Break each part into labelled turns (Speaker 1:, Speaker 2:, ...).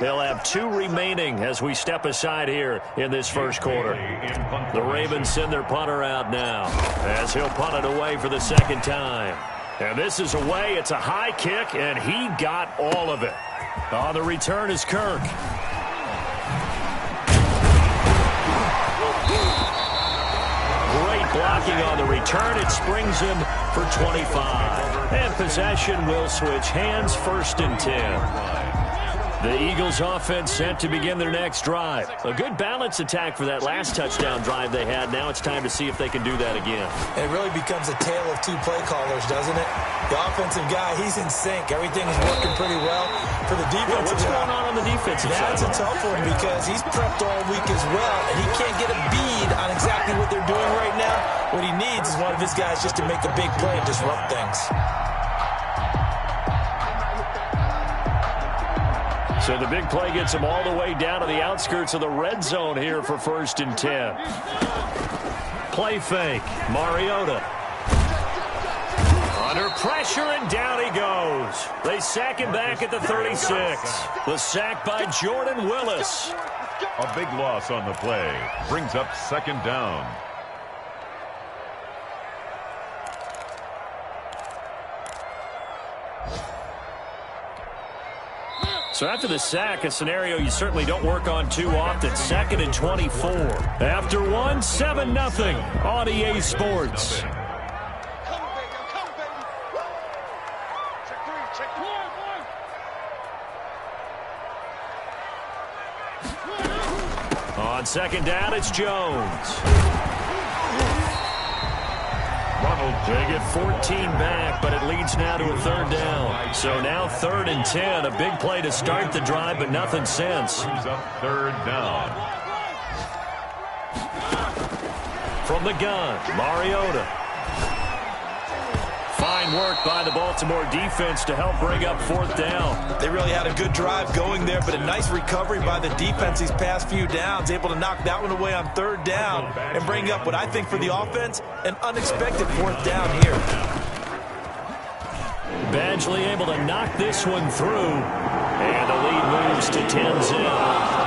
Speaker 1: They'll have 2 remaining as we step aside here in this first quarter. The Ravens send their punter out now as he'll punt it away for the second time. And this is away. It's a high kick, and he got all of it. On the return is Kirk. Great blocking on the return. It springs him for 25. And possession will switch hands, 1st and 10. The Eagles offense set to begin their next drive. A good balanced attack for that last touchdown drive they had. Now it's time to see if they can do that again.
Speaker 2: And it really becomes a tale of 2 play callers, doesn't it? The offensive guy, he's in sync. Everything is working pretty well. For the defensive
Speaker 1: what's going on the defensive side?
Speaker 2: That's a tough one because he's prepped all week as well, and he can't get a bead on exactly what they're doing right now. What he needs is one of his guys just to make a big play and disrupt things.
Speaker 1: So the big play gets him all the way down to the outskirts of the red zone here for 1st and 10. Play fake. Mariota. Under pressure, and down he goes. They sack him back at the 36. The sack by Jordan Willis.
Speaker 3: A big loss on the play. Brings up 2nd down.
Speaker 1: So after the sack, a scenario you certainly don't work on too often. 2nd and 24. After 1, 7-0 on EA Sports. On 2nd down, it's Jones. They get 14 back, but it leads now to a 3rd down. So now 3rd and 10. A big play to start the drive, but nothing since.
Speaker 3: Brings up 3rd down.
Speaker 1: From the gun, Mariota. Fine work by the Baltimore defense to help bring up 4th down.
Speaker 2: They really had a good drive going there, but a nice recovery by the defense these past few downs. Able to knock that one away on 3rd down and bring up what I think for the offense, an unexpected 4th down here.
Speaker 1: Badgley able to knock this one through. And the lead moves to 10-0.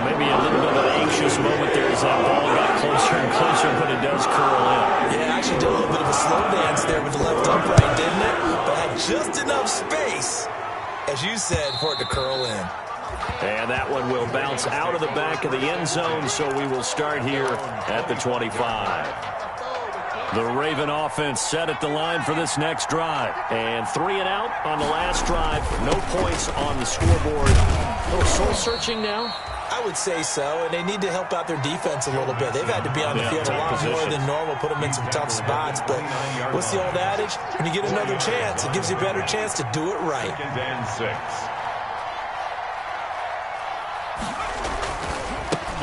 Speaker 1: Maybe a little bit of an anxious moment there as that ball got closer and closer, but it does curl in.
Speaker 2: Yeah, actually did a little bit of a slow dance there with the left upright, didn't it? But had just enough space, as you said, for it to curl in.
Speaker 1: And that one will bounce out of the back of the end zone, so we will start here at the 25. The Raven offense set at the line for this next drive. And 3 and out on the last drive. No points on the scoreboard. A little soul-searching now?
Speaker 2: I would say so, and they need to help out their defense a little bit. They've had to be on the field a lot more than normal, put them in some tough spots. But what's the old adage? When you get another chance, it gives you a better chance to do it right.
Speaker 3: 2nd and 6.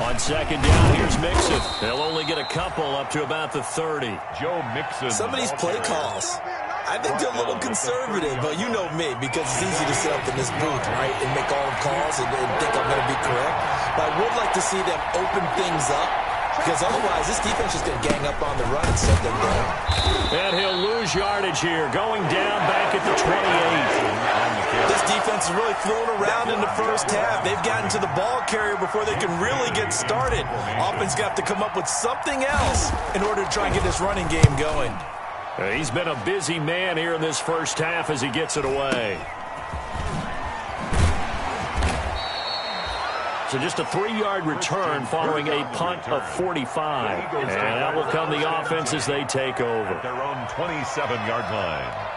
Speaker 1: On 2nd down, here's Mixon. They'll only get a couple up to about the 30.
Speaker 3: Joe Mixon.
Speaker 2: Some of these play calls, I think they're a little conservative, but you know me, because it's easy to sit up in this booth, right, and make all the calls and think I'm going to be correct. But I would like to see them open things up, because otherwise this defense is going to gang up on the run and set them down.
Speaker 1: And he'll lose yardage here, going down back at the 28.
Speaker 2: This defense is really thrown around in the first half. They've gotten to the ball carrier before they can really get started. Offense got to come up with something else in order to try and get this running game going.
Speaker 1: He's been a busy man here in this first half as he gets it away. So just a 3-yard return following a punt of 45. And that will come the offense as they take over.
Speaker 3: Their own 27-yard line.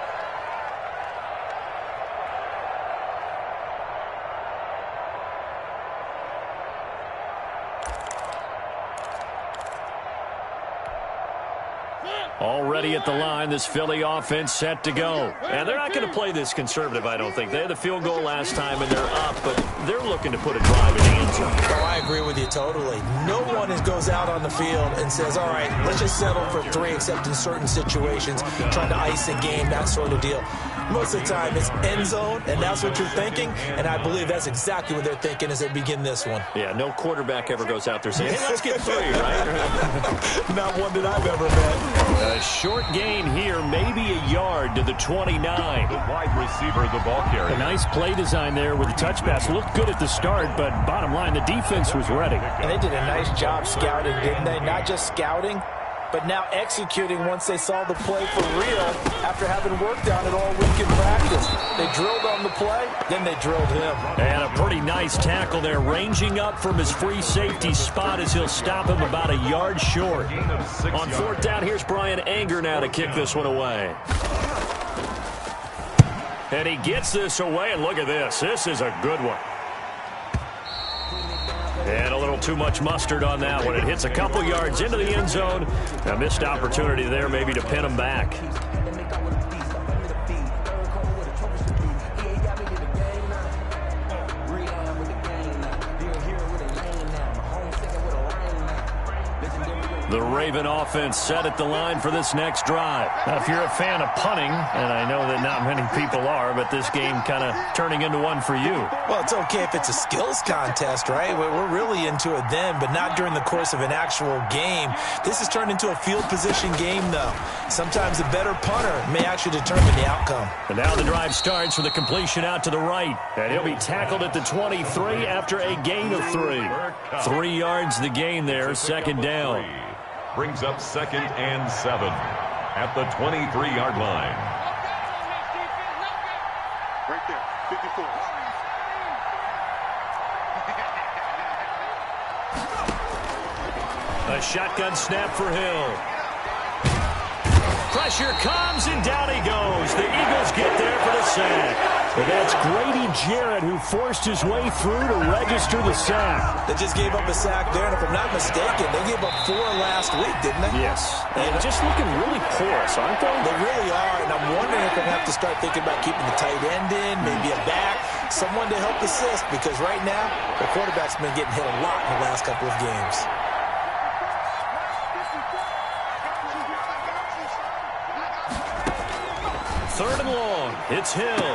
Speaker 1: Already at the line, this Philly offense set to go. And they're not going to play this conservative, I don't think. They had the field goal last time, and they're up, but they're looking to put a drive in the end zone.
Speaker 2: Oh, I agree with you totally. No one goes out on the field and says, all right, let's just settle for 3, except in certain situations, trying to ice a game, that sort of deal. Most of the time, it's end zone, and that's what you're thinking, and I believe that's exactly what they're thinking as they begin this one.
Speaker 1: Yeah, no quarterback ever goes out there saying, hey, let's get 3, right?
Speaker 2: Not one that I've ever met.
Speaker 1: A short gain here, maybe a yard to the 29.
Speaker 3: The wide receiver, the ball carrier.
Speaker 4: A nice play design there with the touch pass. Looked good at the start, but bottom line, the defense was ready.
Speaker 2: And they did a nice job scouting, didn't they? Not just scouting, but now executing once they saw the play for real after having worked on it all week in practice. They drilled on the play, then they drilled him.
Speaker 1: And a pretty nice tackle there, ranging up from his free safety spot as he'll stop him about a yard short. On 4th down, here's Brian Anger now to kick this one away. And he gets this away, and look at this. This is a good one. And a little too much mustard on that one. It hits a couple yards into the end zone. A missed opportunity there maybe to pin him back. The Raven offense set at the line for this next drive.
Speaker 4: Now, if you're a fan of punting, and I know that not many people are, but this game kind of turning into one for you.
Speaker 2: Well, it's okay if it's a skills contest, right? We're really into it then, but not during the course of an actual game. This has turned into a field position game, though. Sometimes a better punter may actually determine the outcome.
Speaker 1: And now the drive starts with a completion out to the right. And he'll be tackled at the 23 after a gain of 3. 3 yards the gain there, 2nd down.
Speaker 3: Brings up 2nd and 7 at the 23-yard line.
Speaker 5: Right there, 54.
Speaker 1: A shotgun snap for Hill. Pressure comes, and down he goes. The Eagles get there for the sack.
Speaker 4: But that's Grady Jarrett who forced his way through to register the sack.
Speaker 2: They just gave up a sack there, and if I'm not mistaken, they gave up 4 last week, didn't they?
Speaker 4: Yes. And just looking really porous, aren't they?
Speaker 2: They really are, and I'm wondering if they're going to have to start thinking about keeping the tight end in, maybe a back, someone to help assist, because right now, the quarterback's been getting hit a lot in the last couple of games.
Speaker 1: Third and long. It's Hill.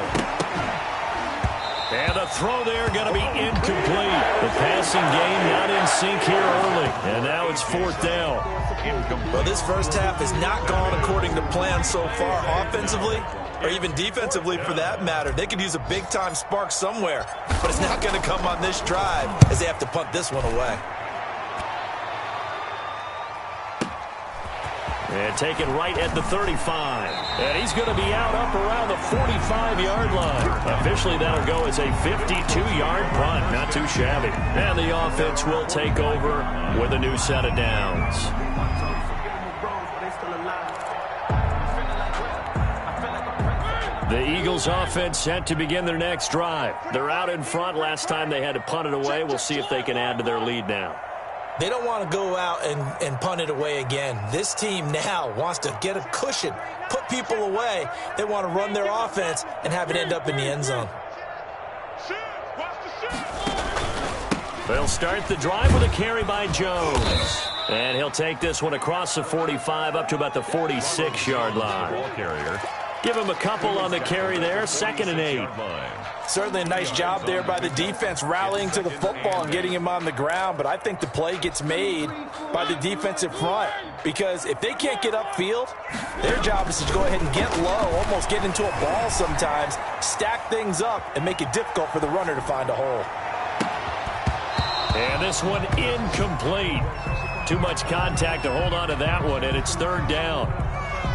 Speaker 1: And the throw there going to be incomplete. The passing game not in sync here early. And now it's 4th down.
Speaker 2: Well, this first half has not gone according to plan so far offensively, or even defensively for that matter. They could use a big-time spark somewhere, but it's not going to come on this drive as they have to punt this one away.
Speaker 1: And taken right at the 35. And he's going to be out up around the 45-yard line. Officially, that'll go as a 52-yard punt. Not too shabby. And the offense will take over with a new set of downs. The Eagles offense set to begin their next drive. They're out in front. Last time they had to punt it away. We'll see if they can add to their lead now.
Speaker 2: They don't want to go out and punt it away again. This team now wants to get a cushion, put people away. They want to run their offense and have it end up in the end zone.
Speaker 1: They'll start the drive with a carry by Jones. And he'll take this one across the 45 up to about the 46-yard line.
Speaker 3: Ball carrier.
Speaker 1: Give him a couple on the carry there, 2nd and 8.
Speaker 2: Certainly a nice job there by the defense rallying to the football and getting him on the ground, but I think the play gets made by the defensive front because if they can't get upfield, their job is to go ahead and get low, almost get into a ball sometimes, stack things up, and make it difficult for the runner to find a hole.
Speaker 1: And this one incomplete. Too much contact to hold on to that one, and it's 3rd down.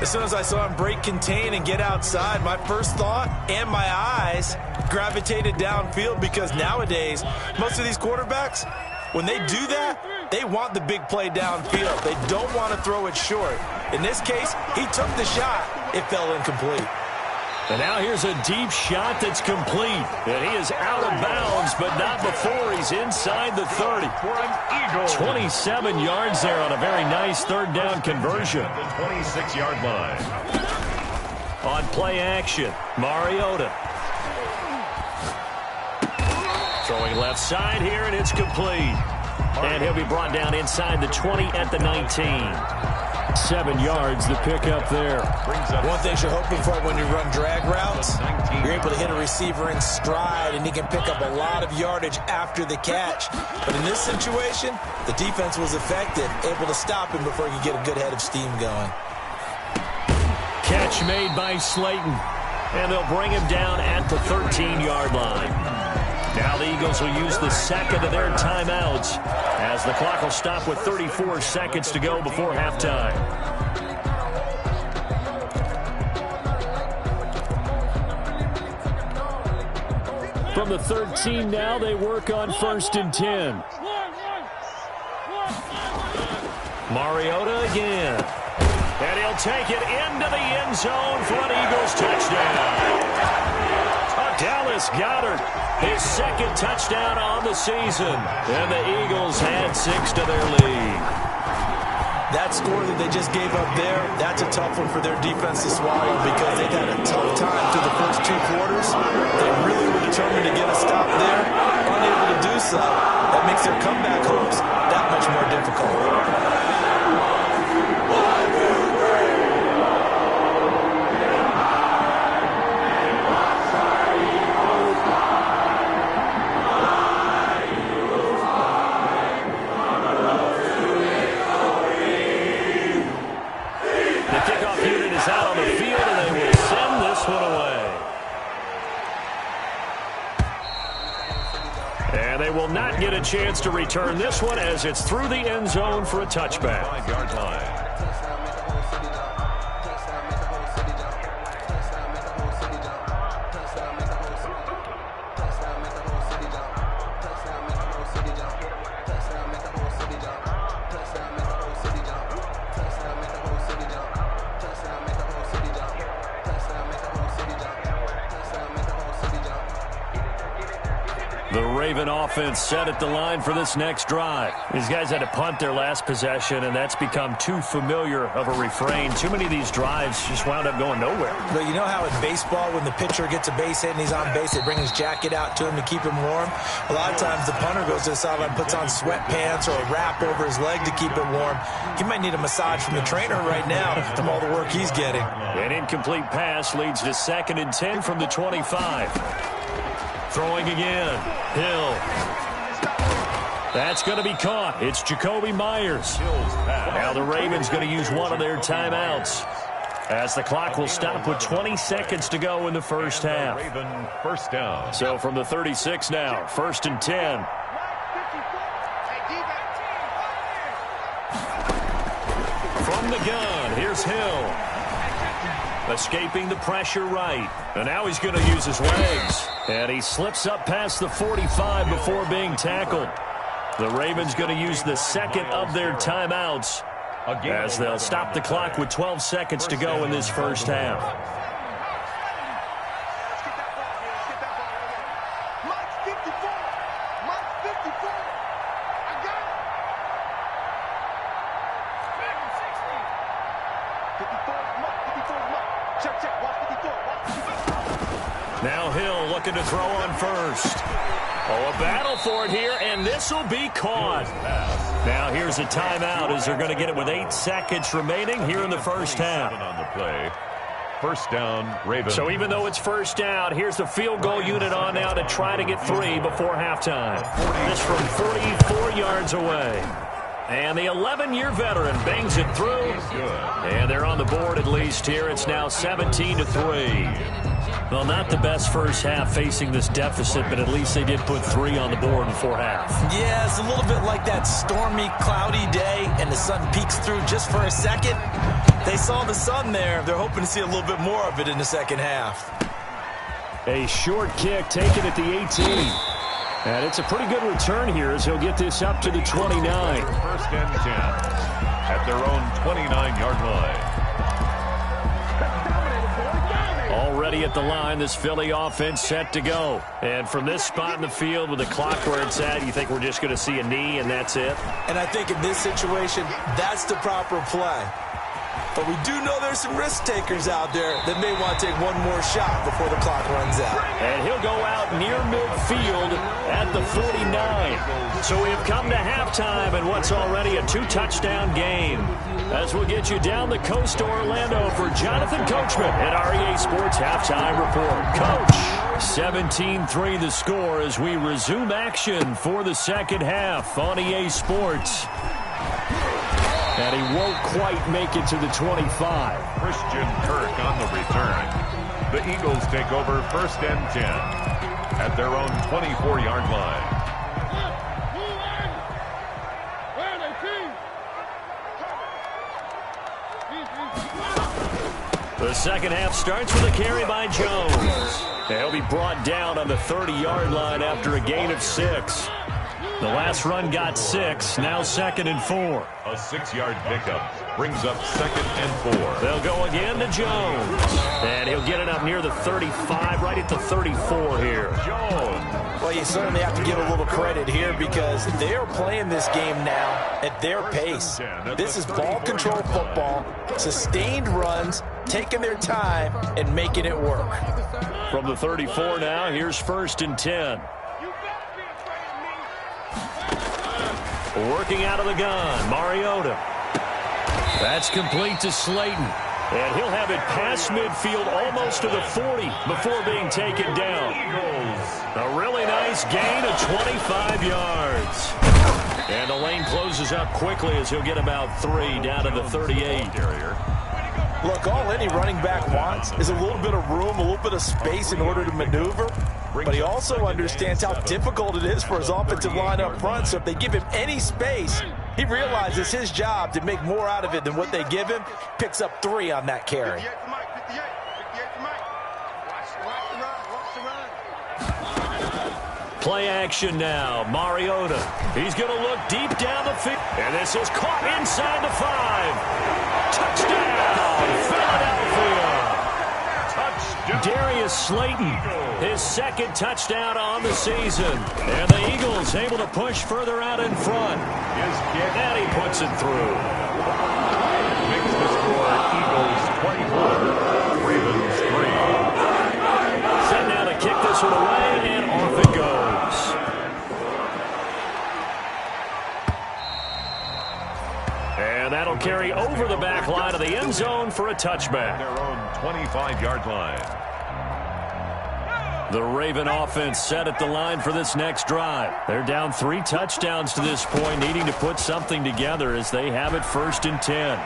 Speaker 2: As soon as I saw him break contain and get outside, my first thought and my eyes gravitated downfield because nowadays, most of these quarterbacks, when they do that, they want the big play downfield. They don't want to throw it short. In this case, he took the shot. It fell incomplete.
Speaker 1: And now here's a deep shot that's complete. And he is out of bounds, but not before he's inside the 30. 27 yards there on a very nice 3rd down conversion.
Speaker 3: The 26-yard line.
Speaker 1: On play action, Mariota. Throwing left side here, and it's complete. And he'll be brought down inside the 20 at the 19. 7 yards to pick up there.
Speaker 2: One thing you're hoping for when you run drag routes, you're able to hit a receiver in stride, and he can pick up a lot of yardage after the catch. But in this situation, the defense was effective, able to stop him before he could get a good head of steam going.
Speaker 1: Catch made by Slayton, and they'll bring him down at the 13-yard line. Now the Eagles will use the second of their timeouts as the clock will stop with 34 seconds to go before halftime. From the 13 now, they work on 1st and 10. Mariota again. And he'll take it into the end zone for an Eagles touchdown. Dallas Goedert, his second touchdown on the season. And the Eagles had 6 to their lead.
Speaker 2: That score that they just gave up there, that's a tough one for their defense to swallow because they've had a tough time through the first 2 quarters. They really were determined to get a stop there, unable to do so. That makes their comeback hopes that much more difficult. Will not get a chance to return this one as it's through the end zone for a touchback.
Speaker 3: 5-yard line.
Speaker 1: The Raven offense set at the line for this next drive. These guys had to punt their last possession, and that's become too familiar of a refrain. Too many of these drives just wound up going nowhere.
Speaker 2: But you know how in baseball, when the pitcher gets a base hit and he's on base, they bring his jacket out to him to keep him warm? A lot of times the punter goes to the sideline, puts on sweatpants or a wrap over his leg to keep it warm. He might need a massage from the trainer right now from all the work he's getting.
Speaker 1: An incomplete pass leads to 2nd and 10 from the 25. Throwing again. Hill. That's going to be caught. It's Jacoby Myers. Now the Ravens going to use one of their timeouts as the clock will stop with 20 seconds to go in the first half.
Speaker 3: Raven first down.
Speaker 1: So from the 36 now, 1st and 10. From the gun, here's Hill. Escaping the pressure right. And now he's going to use his legs. And he slips up past the 45 before being tackled. The Ravens going to use the second of their timeouts as they'll stop the clock with 12 seconds to go in this first half. Now Hill looking to throw on first. Oh, a battle for it here, and this will be caught. Now here's a timeout as they're going to get it with 8 seconds remaining here in the first half.
Speaker 3: On the play. First down, Ravens.
Speaker 1: So even though it's first down, here's the field goal unit on now to try to get 3 before halftime. This from 44 yards away. And the 11-year veteran bangs it through. And they're on the board at least here. It's now 17-3. Well, not the best first half facing this deficit, but at least they did put 3 on the board before half.
Speaker 2: Yeah, it's a little bit like that stormy, cloudy day, and the sun peeks through just for a second. They saw the sun there. They're hoping to see a little bit more of it in the second half.
Speaker 1: A short kick taken at the 18. And it's a pretty good return here as he'll get this up to the 29.
Speaker 3: First and 10 at their own 29-yard line.
Speaker 1: Already at the line, this Philly offense set to go. And from this spot in the field with the clock where it's at, you think we're just going to see a knee and that's it?
Speaker 2: And I think in this situation, that's the proper play. But we do know there's some risk takers out there that may want to take one more shot before the clock runs out.
Speaker 1: And he'll go out near midfield at the 49. So we have come to halftime in what's already a 2-touchdown game. As we'll get you down the coast to Orlando for Jonathan Coachman at REA Sports Halftime Report. Coach, 17-3 the score as we resume action for the second half on EA Sports. And he won't quite make it to the 25.
Speaker 3: Christian Kirk on the return. The Eagles take over 1st and 10 at their own 24-yard line.
Speaker 1: The second half starts with a carry by Jones. He'll be brought down on the 30-yard line after a gain of 6. The last run got 6, now 2nd and 4.
Speaker 3: A 6-yard pickup brings up 2nd and 4.
Speaker 1: They'll go again to Jones. And he'll get it up near the 35, right at the 34 here.
Speaker 3: Jones.
Speaker 2: Well, you certainly have to give a little credit here because they are playing this game now at their pace. This is ball control football, sustained runs, taking their time, and making it work.
Speaker 1: From the 34 now, here's 1st and 10. Working out of the gun, Mariota. That's complete to Slayton. And he'll have it past midfield almost to the 40 before being taken down. A really nice gain of 25 yards. And the lane closes up quickly as he'll get about 3 down to the 38.
Speaker 2: Look, all any running back wants is a little bit of room, a little bit of space in order to maneuver. But he also understands how difficult it is for his offensive line up front. So if they give him any space, he realizes his job to make more out of it than what they give him. Picks up 3 on that carry.
Speaker 1: Play action now. Mariota. He's going to look deep down the field. And this is caught inside the 5. Touchdown, Philadelphia. Darius Slayton, his 2nd touchdown on the season. And the Eagles able to push further out in front. And he puts it through.
Speaker 3: Makes the score Eagles 24, Ravens 3.
Speaker 1: Set now to kick this one away, and off it goes. And that'll carry over the back line of the end zone for a touchback.
Speaker 3: Their own 25-yard line.
Speaker 1: The Raven offense set at the line for this next drive. They're down 3 touchdowns to this point, needing to put something together as they have it 1st and 10.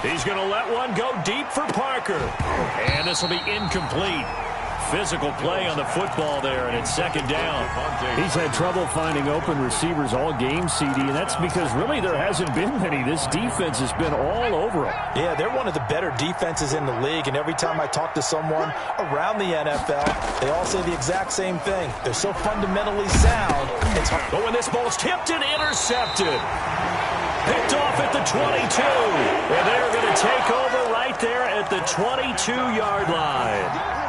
Speaker 1: He's going to let one go deep for Parker. And this will be incomplete. Physical play on the football there, and it's 2nd down.
Speaker 4: He's had trouble finding open receivers all game, CD, and that's because really there hasn't been many. This defense has been all over him.
Speaker 2: Yeah, they're one of the better defenses in the league, and every time I talk to someone around the NFL, they all say the exact same thing. They're so fundamentally sound. It's hard.
Speaker 1: But when this ball's tipped and intercepted. Picked off at the 22. And they're going to take over right there at the 22-yard line.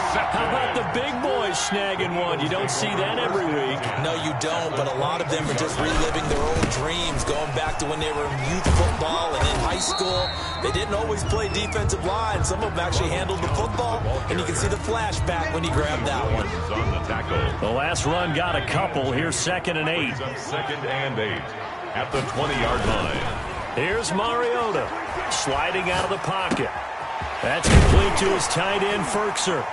Speaker 1: How about the big boys snagging one? You don't see that every week.
Speaker 2: No, you don't, but a lot of them are just reliving their old dreams, going back to when they were in youth football and in high school. They didn't always play defensive line. Some of them actually handled the football, and you can see the flashback when he grabbed that one.
Speaker 3: On the tackle.
Speaker 1: The last run got a couple. Here's 2nd and 8.
Speaker 3: 2nd and 8 at the 20-yard line.
Speaker 1: Here's Mariota sliding out of the pocket. That's complete to his tight end, Ferkser.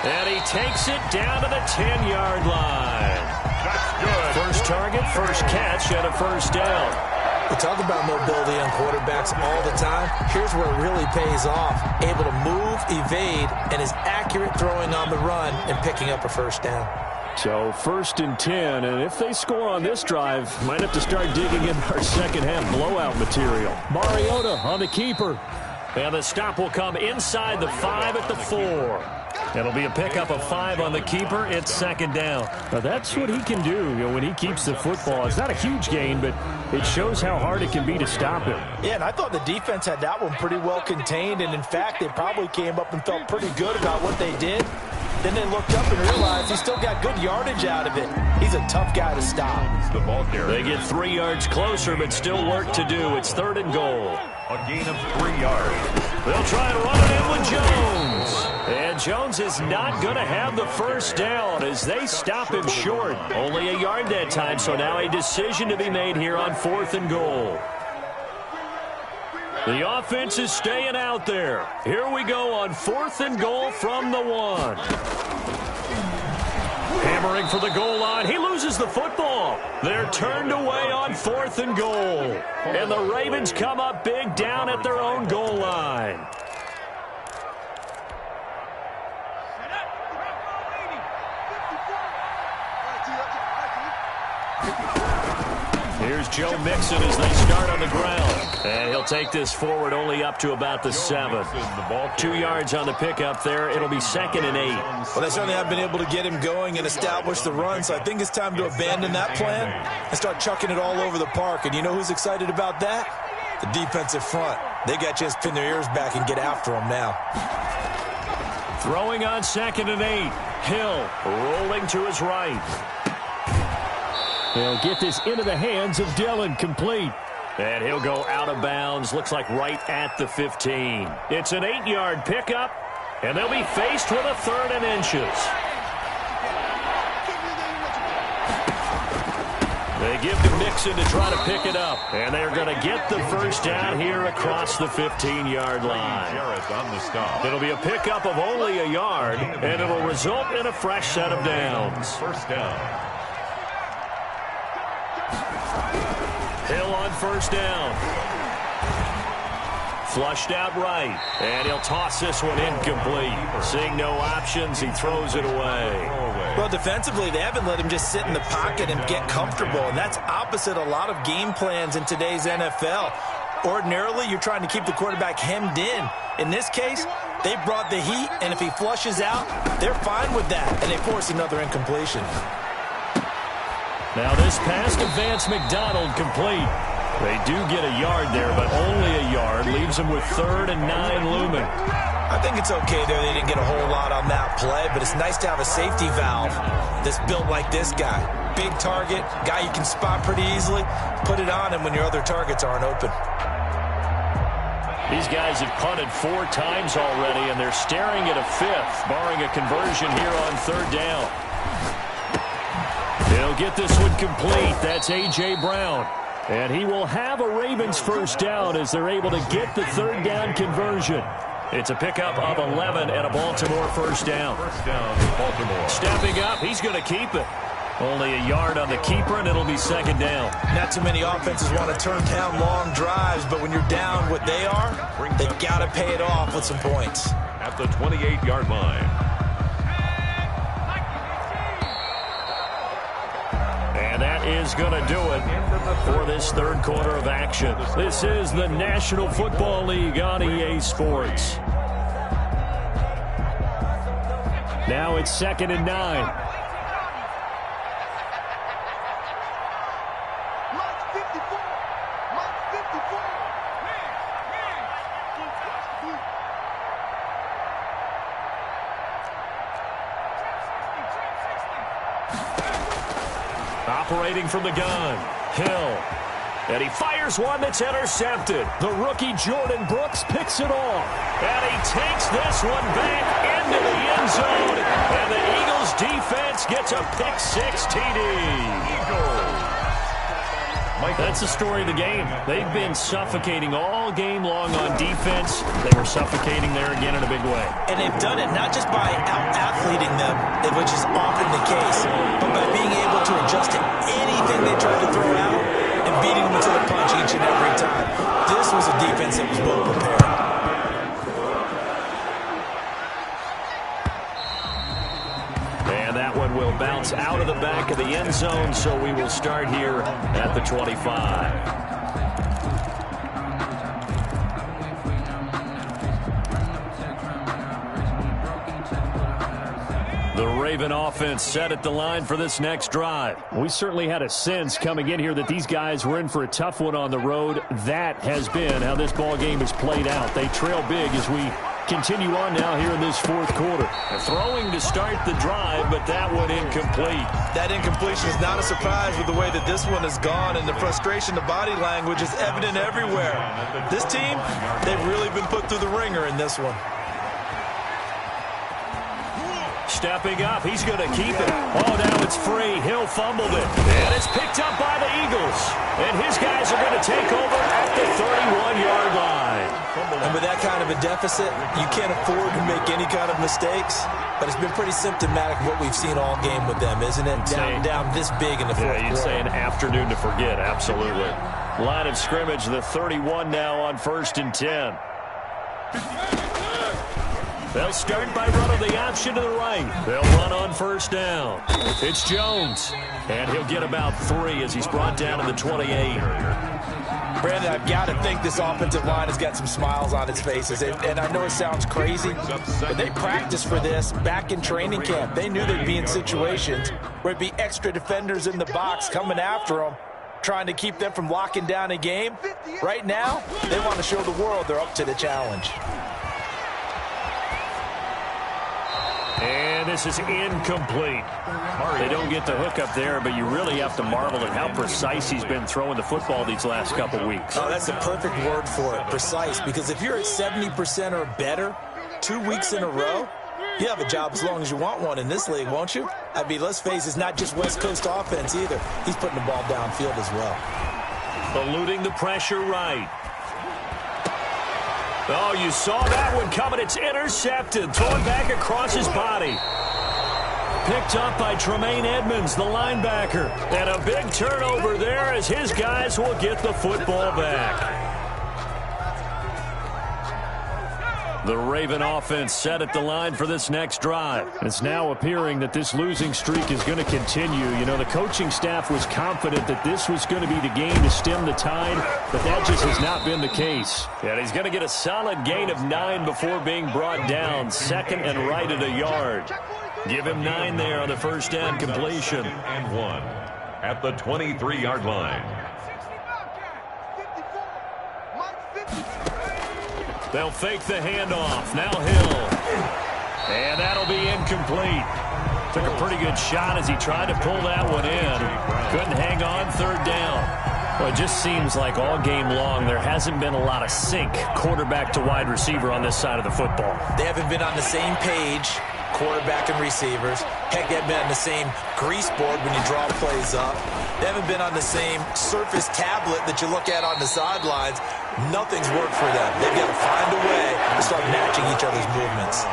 Speaker 1: And he takes it down to the 10-yard line.
Speaker 3: That's good.
Speaker 1: First target, first catch, and a 1st down.
Speaker 2: We talk about mobility on quarterbacks all the time. Here's where it really pays off. Able to move, evade, and is accurate throwing on the run and picking up a 1st down.
Speaker 4: So 1st and 10, and if they score on this drive, might have to start digging in our second half blowout material. Mariota on the keeper.
Speaker 1: And the stop will come inside the 5 at the 4. It'll be a pickup of 5 on the keeper. It's 2nd down.
Speaker 4: Now that's what he can do, when he keeps the football. It's not a huge gain, but it shows how hard it can be to stop him.
Speaker 2: Yeah, and I thought the defense had that one pretty well contained, and in fact, they probably came up and felt pretty good about what they did. Then they looked up and realized he still got good yardage out of it. He's a tough guy to stop.
Speaker 3: The ball carrier.
Speaker 1: They get 3 yards closer, but still work to do. It's 3rd and goal.
Speaker 3: A gain of 3 yards.
Speaker 1: They'll try to run it in with Jones. And Jones is not going to have the first down as they stop him short. Only a yard that time, so now a decision to be made here on 4th and goal. The offense is staying out there. Here we go on 4th and goal from the 1. Hammering for the goal line. He loses the football. They're turned away on 4th and goal. And the Ravens come up big down at their own goal line. Here's Joe Mixon as they start on the ground. And he'll take this forward only up to about the 7. 2 yards on the pickup there. It'll be 2nd and 8.
Speaker 2: Well, they certainly have been able to get him going and establish the run, so I think it's time to abandon that plan and start chucking it all over the park. And you know who's excited about that? The defensive front. They got to just pin their ears back and get after him now.
Speaker 1: Throwing on 2nd and 8. Hill rolling to his right.
Speaker 4: They'll get this into the hands of Dillon, complete.
Speaker 1: And he'll go out of bounds, looks like right at the 15. It's an 8-yard pickup, and they'll be faced with a 3rd and inches. They give to Mixon to try to pick it up, and they're going to get the first down here across the 15-yard line. It'll be a pickup of only a yard, and it'll result in a fresh set of downs.
Speaker 3: First down.
Speaker 1: Hill on first down. Flushed out right. And he'll toss this one incomplete. Seeing no options, he throws it away.
Speaker 2: Well, defensively, they haven't let him just sit in the pocket and get comfortable. And that's opposite a lot of game plans in today's NFL. Ordinarily, you're trying to keep the quarterback hemmed in. In this case, they brought the heat, and if he flushes out, they're fine with that. And they force another incompletion.
Speaker 1: Now this pass to Vance McDonald complete. They do get a yard there, but only a yard. Leaves them with 3rd and 9 looming.
Speaker 2: I think it's okay there. They didn't get a whole lot on that play, but it's nice to have a safety valve that's built like this guy. Big target, guy you can spot pretty easily. Put it on him when your other targets aren't open.
Speaker 1: These guys have punted 4 times already, and they're staring at a 5th, barring a conversion here on 3rd down. They'll get this one complete. That's A.J. Brown. And he will have a Ravens first down as they're able to get the 3rd down conversion. It's a pickup of 11 and a Baltimore first down.
Speaker 3: First down, Baltimore.
Speaker 1: Stepping up, he's going to keep it. Only a yard on the keeper, and it'll be 2nd down.
Speaker 2: Not too many offenses want to turn down long drives, but when you're down what they are, they got to pay it off with some points.
Speaker 3: At the 28-yard line.
Speaker 1: And that is going to do it for this 3rd quarter of action. This is the National Football League on EA Sports. Now it's 2nd and 9. Operating from the gun, Hill. And he fires one that's intercepted. The rookie Jordan Brooks picks it off. And he takes this one back into the end zone. And the Eagles defense gets a pick-6 TD. That's the story of the game. They've been suffocating all game long on defense. They were suffocating there again in a big way.
Speaker 2: And they've done it not just by out-athleting them, which is often the case, but by being able to adjust to anything they try to throw out and beating them to the punch each and every time. This was a defense that was well prepared.
Speaker 1: And that one will bounce out of the back of the end zone, so we will start here at the 25. The Raven offense set at the line for this next drive.
Speaker 4: We certainly had a sense coming in here that these guys were in for a tough one on the road. That has been how this ball game has played out. They trail big as we continue on now here in this fourth quarter.
Speaker 1: Throwing to start the drive, but that one incomplete.
Speaker 2: That incompletion is not a surprise with the way that this one has gone, and the frustration, the body language is evident everywhere. This team, they've really been put through the ringer in this one.
Speaker 1: Stepping up, he's going to keep it. Oh, now it's free. Hill fumbled it. And it's picked up by the Eagles. And his guys are going to take over at the 31-yard line.
Speaker 2: And with that kind of a deficit, you can't afford to make any kind of mistakes. But it's been pretty symptomatic of what we've seen all game with them, isn't it? Down this big in the fourth quarter.
Speaker 1: You'd say an afternoon to forget, absolutely. Line of scrimmage, the 31 now on 1st and 10. They'll start by running the option to the right. They'll run on 1st down. It's Jones. And he'll get about 3 as he's brought down to the 28.
Speaker 2: Brandon, I've got to think this offensive line has got some smiles on its faces. And I know it sounds crazy, but they practiced for this back in training camp. They knew they'd be in situations where it'd be extra defenders in the box coming after them, trying to keep them from locking down a game. Right now, they want to show the world they're up to the challenge.
Speaker 1: And this is incomplete. They don't get the hook up there, but you really have to marvel at how precise he's been throwing the football these last couple weeks.
Speaker 2: Oh, that's the perfect word for it, precise, because if you're at 70% or better 2 weeks in a row, you have a job as long as you want one in this league, won't you? I mean, let's face it, it's not just West Coast offense either. He's putting the ball downfield as well.
Speaker 1: Eluding the pressure right. Oh, you saw that one coming. It's intercepted. Thrown back across his body. Picked up by Tremaine Edmonds, the linebacker. And a big turnover there as his guys will get the football back. The Raven offense set at the line for this next drive.
Speaker 4: It's now appearing that this losing streak is going to continue. You know, the coaching staff was confident that this was going to be the game to stem the tide, but that just has not been the case.
Speaker 1: And he's going to get a solid gain of 9 before being brought down. 2nd and right at a yard. Give him 9 there on the 1st down completion.
Speaker 3: And 1 at the 23-yard line.
Speaker 1: They'll fake the handoff. Now Hill. And that'll be incomplete. Took a pretty good shot as he tried to pull that one in. Couldn't hang on 3rd down.
Speaker 4: Well, it just seems like all game long there hasn't been a lot of sync quarterback to wide receiver on this side of the football.
Speaker 2: They haven't been on the same page, quarterback and receivers. Heck, they haven't been on the same grease board when you draw plays up. They haven't been on the same surface tablet that you look at on the sidelines. Nothing's worked for them. They've got to find a way to start matching each other's movements.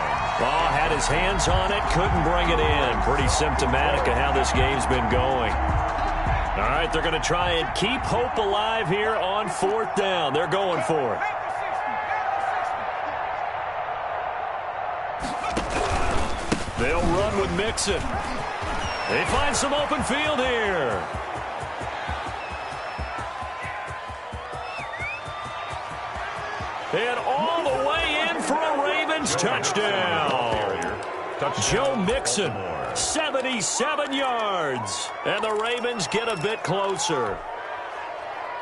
Speaker 1: Oh, had his hands on it, couldn't bring it in. Pretty symptomatic of how this game's been going. All right, they're going to try and keep hope alive here on 4th down. They're going for it. They'll run with Mixon. They find some open field here. And all the way in for a Ravens touchdown. Joe Mixon, 77 yards. And the Ravens get a bit closer.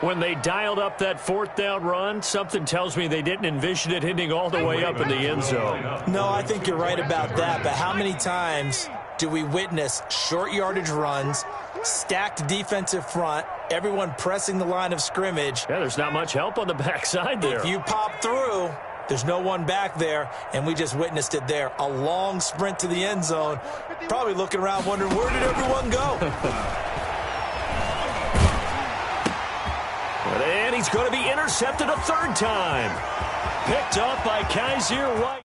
Speaker 1: When they dialed up that 4th down run, something tells me they didn't envision it hitting all the way up in the end zone.
Speaker 2: No, I think you're right about that. But how many times do we witness short yardage runs, stacked defensive front, everyone pressing the line of scrimmage?
Speaker 1: Yeah, there's not much help on the backside there.
Speaker 2: If you pop through, there's no one back there, and we just witnessed it there. A long sprint to the end zone. Probably looking around wondering, where did everyone go?
Speaker 1: And he's going to be intercepted a 3rd time. Picked up by Kaiser White.